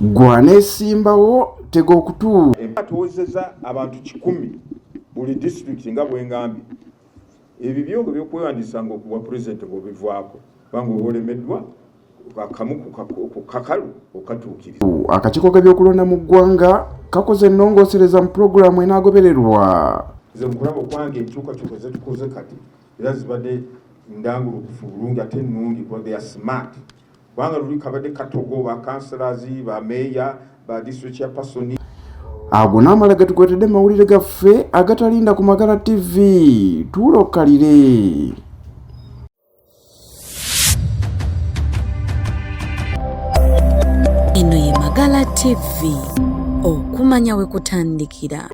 Gwanesimbawo tego okutu atowezeza abantu 100 buli district nga bwengambye ebibyogo byokwewandisa ngo kuwa president bobivwako bangu olemeddwa akamu ku kakalu okatuukiriza. Akakiiko k'ebyokulonda mu ggwanga kakoze ennongoosereza mu pulogulaamu enaagobererwa. Nze mukulaba kwange enkyukakyuka zetukoze kati era zibadde ndangulukufu bulungi ate ennungi kuba they are smart. Kubanga luli kabadde katogo ba councillors ba meya ba district chairperson. Ago n'amala gatukwetedde mawulire gaffe agatalinda ku Magala TV. Tulokalire. Eno ye Magala TV, okumanya we kutandikira.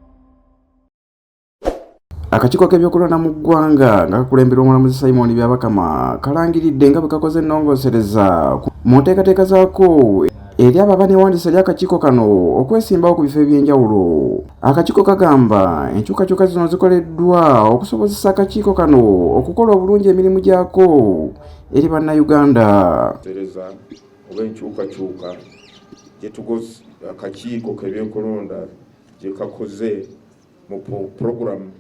Akakiiko k'ebyokulonda mu ggwanga nga kakulemberwa omulamuzi Simon Byabakama kalangiridde nga bwe kakoze ennongoosereza mu nteekateeka zaako eri abo abaneewandisa eri akakiiko kano okwesimbawo ku bifo eby'enjawulo. Akakiiko kagamba enkyukakyuka zino zikoleddwa okusobozesa akakiiko kano okukola obulungi emirimu gyako eri bannayuganda. Tereza oba enkyukakyuka gye tukoze akakiiko k'ebyokulonda gye kakoze mu puroguramu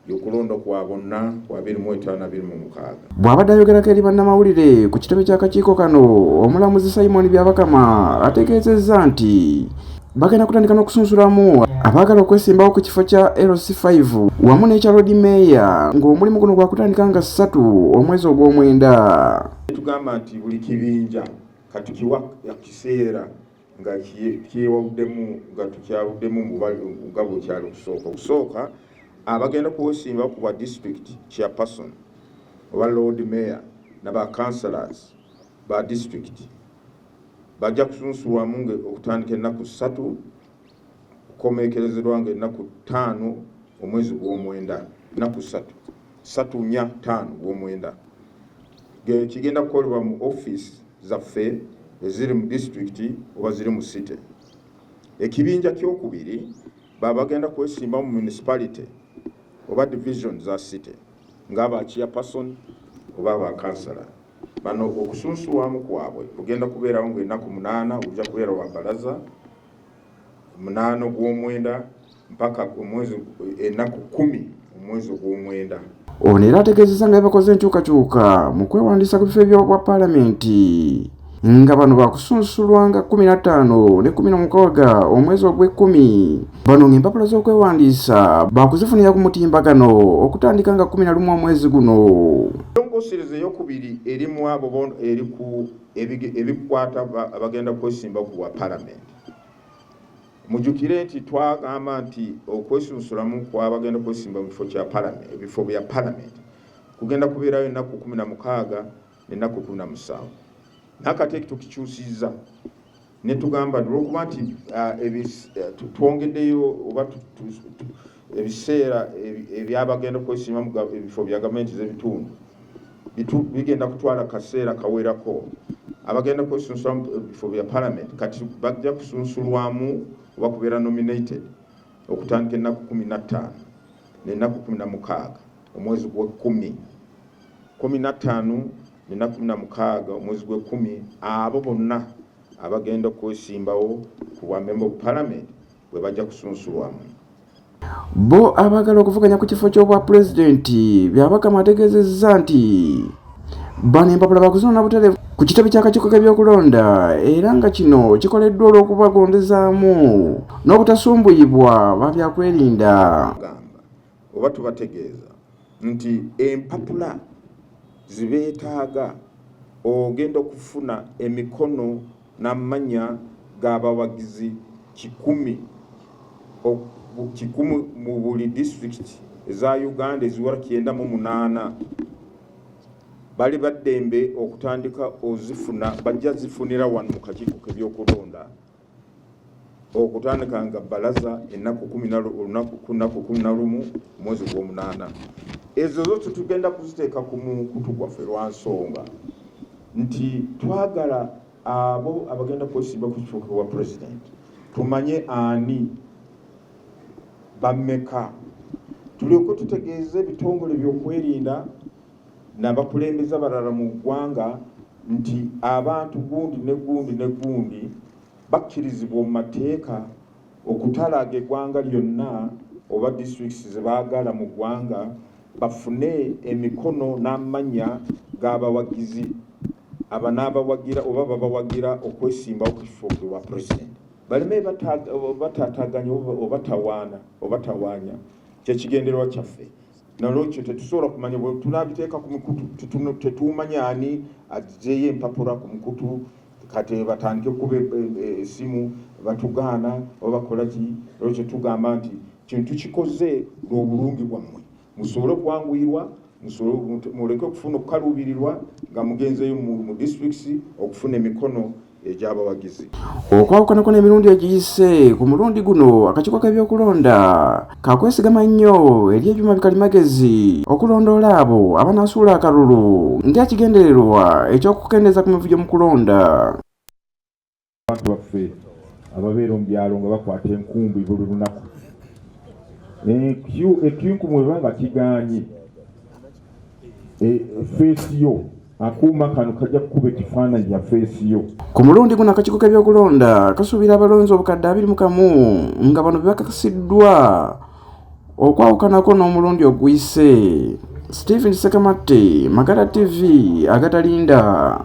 yokulonda kwa bonna kwa 2025. Bw'abadde ayogerako eri bannamawulire ku kitebe ky'akakiiko kano, omulamuzi Simon Byabakama ategeezezza nti bagenda kutandika n'okusunsulamu abaagala okwesimbawo ku kifo kya LC5 wamu n'ekya Lord Mayor ng'omulimu guno gwakutandika nga 3 omwezi ogw'omwenda. Tugamba nti buli kibinja kati kiwa kiseera nga kyewabuddemu nga tukyabuddemu mu gabo kyalo kusooka abagenda kuwesimba ku bwa district chairperson oba Lord Mayor n'aba councillors ba district bajja kusunsulwamu okutandika ennaku 3 okukomekerezerwa ennaku 5 omwezi gw'omwenda. Ennaku 3 4 5 gw'omwenda kigenda kukolebwa mu office zaffe eziri mu district oba ziri mu city. Ekibinja kyokubiri babagenda kwesimba mu municipality oba division za city ngaba chairperson oba ba councillor. Bano okusunsulwamu kwabwe kugenda kubeerawo ng'ennaku 8 ojja kubeera wa balaza 8 gw'omwenda mpaka omwezi ennaku 10 omwezi ogw'omwenda. Ono era ategeezezza nga bakoze enkyukakyuka mu kwewandiisa ku bifo by'obwa paalamenti nga bano bakusunsulwa nga 15 ne 16 omwezi ogw'e10. Bano ng'empapula z'okwewandiisa bakuzifunira ku mutimbagano okutandika nga 11 omwezi guno. Ennongoosereza eyokubiri eri mu abo eri ku ebikwata abagenda kwesimba ku bwa paalamenti. Mujjukire nti twagamba nti okwesunsulamu kw'abagenda kwesimba mu kifo kya paalamenti ebifo bya paalamenti kugenda kubeerayo ennaku 16 n'ennaku 17. Nakateeki tukikyusizza ne tugamba olw'okuba nti twongeddeyo oba ebiseera ebyabagenda kwesimba mu ebifo bya gavumenti z'ebitundu bigenda kutwala kaseera kawerako. Abagenda kwesunsula mu bifo bya paalamenti kati bajja kusunsulwamu oba kubeera nominated okutandika ennaku 15 n'ennaku 16 omwezi gwa 15 n'ennaku 16 omwezi gwa 10. Abo bonna abagenda kwesimbawo ku bwa member of parliament bwe bajja kusunsulwamu. Bo abagala okuvuganya ku kifo ky'obwa pulezidenti Byabakama ategeezezza nti bano empapula bakuzinona butereevu ku kitebe ky'akakiiko k'ebyokulonda era nga kino kikoleddwa olw'okubagondezaamu n'obutasumbuyibwa babyakwerinda. Oba tubategeeza nti empapula zibeetaaga ogenda okufuna emikono n'amanya g'abawagizi 100 mu buli district eza Uganda eziwera 98. Bali baddembe okutandika ozifuna bajja zifunira wano mu kakiiko k'ebyokulonda okutandika nga balaza ennaku 11 mwezi gw'omunaana. Ezo zote tugenda kuziteeka ku mukutu gwaffe lwa nsonga nti twagala abo abagenda kwesimba ku kifo wa president tumanye ani bammeka tulyoke tutegeeze ebitongole by'okwerinda n'abakulembeze abalala mu ggwanga nti abantu gundi ne gundi bakkirizibwa mu mateeka okutalaaga eggwanga lyonna oba districts ze baagala mu ggwanga bafune emikono n'amannya g'abawagizi abanaabawagira oba babawagira okwesimbawo ku kifo bwa president baleme bataataganya oba tawaanya kyekigendererwa kyaffe nolwekyo tetusobola kumanya bwe tunaabiteeka ku mikutu tetuumanya ani azeeyo empapula ku mukutu kati batandike kuba esimu batugaana oba bakola ki olwekyo tugamba nti kintu kikoze lw'obulungi bwammwe musobole okwanguirwa muleke okufuna okukaluubirirwa nga mugenzeyo mu districts okufuna emikono egy'abawagizi. Okwawukanako n'emirundi egiyise ku mulundi guno akakiiko k'ebyokulonda kakwesigama nnyo eri ebyuma bikalimagezi okulondoola abo abanaasuula akalulu ng'ekigendererwa eky'okukendeeza ku mivuyo mu kulonda. Abantu baffe ababeera mu byalo nga bakwata enkumbi buli lunaku ekinkumu eba nga kigaanye feesiyo akuuma kano kajja kukuba ekifaananyi kya feesiyo. Ku mulundi guno akakiiko k'ebyokulonda kasuubira abalonzi obukadde 21 nga bano bebakakasiddwa okwawukanako n'omulundi oguyise. Stephen Sekamatte, Magala TV, agatalinda.